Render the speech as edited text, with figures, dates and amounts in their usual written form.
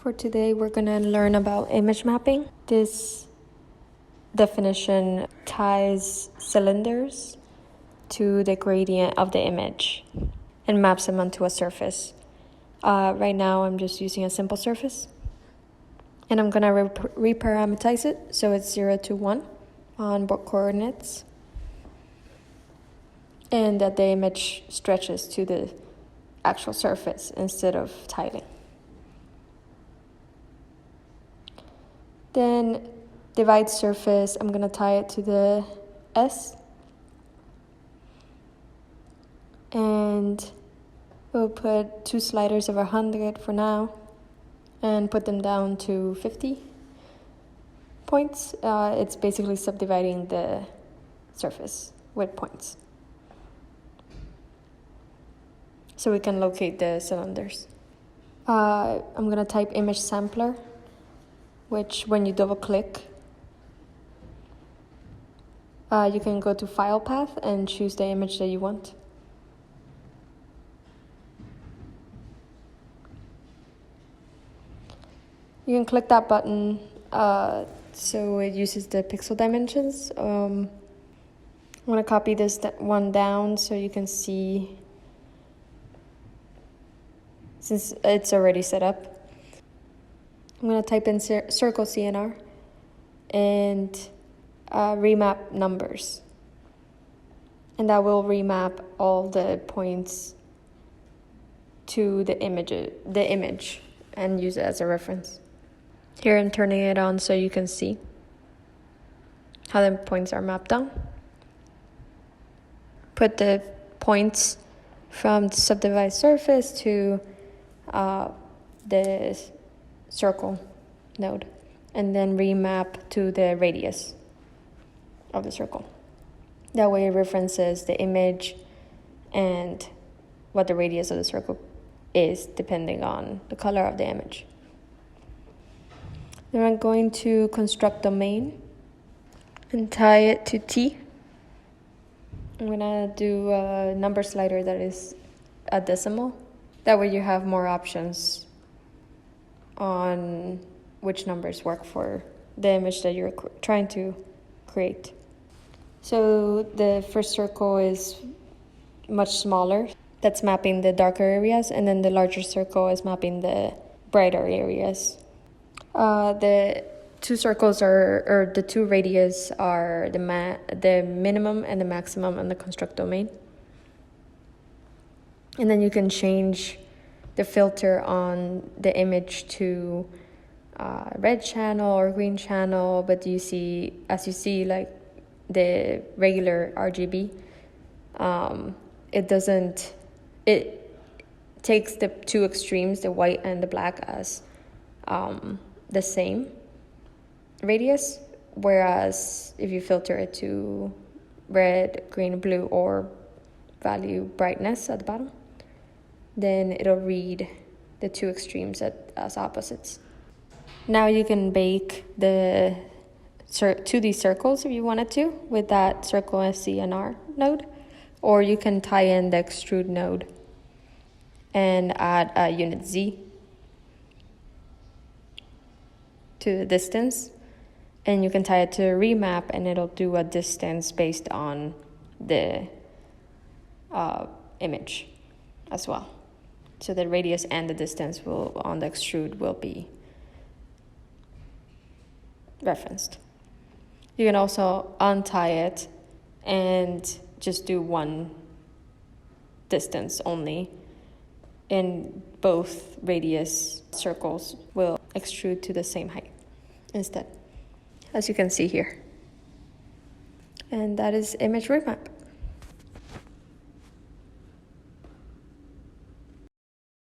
For today, we're gonna learn about image mapping. This definition ties cylinders to the gradient of the image and maps them onto a surface. Right now, I'm just using a simple surface. And I'm gonna reparameterize it, so it's 0 to 1 on both coordinates. And that the image stretches to the actual surface instead of tiling. Then divide surface, I'm gonna tie it to the S. And we'll put 2 sliders of 100 for now and put them down to 50 points. It's basically subdividing the surface with points, so we can locate the cylinders. I'm gonna type image sampler, which when you double click, you can go to file path and choose the image that you want. You can click that button, so it uses the pixel dimensions. I'm gonna copy this one down so you can see, since it's already set up. I'm gonna type in circle CNR and remap numbers. And that will remap all the points to the image and use it as a reference. Here I'm turning it on so you can see how the points are mapped down. Put the points from the subdivided surface to the circle node, and then remap to the radius of the circle. That way it references the image and what the radius of the circle is depending on the color of the image. Then I'm going to construct domain and tie it to T. I'm gonna do a number slider that is a decimal. That way you have more options on which numbers work for the image that you're trying to create. So the first circle is much smaller. That's mapping the darker areas, and then the larger circle is mapping the brighter areas. The 2 circles or the 2 radius are the minimum and the maximum on the construct domain. And then you can change the filter on the image to red channel or green channel, but as you see, like the regular RGB, it takes the 2 extremes, the white and the black, as the same radius, whereas if you filter it to red, green, blue, or value brightness at the bottom, then it'll read the 2 extremes as opposites. Now you can bake the 2D circles if you wanted to with that circle SCNR node, or you can tie in the extrude node and add a unit Z to the distance, and you can tie it to a remap and it'll do a distance based on the image as well. So the radius and the distance on the extrude will be referenced. You can also untie it and just do one distance only, and both radius circles will extrude to the same height instead, as you can see here. And that is image remap.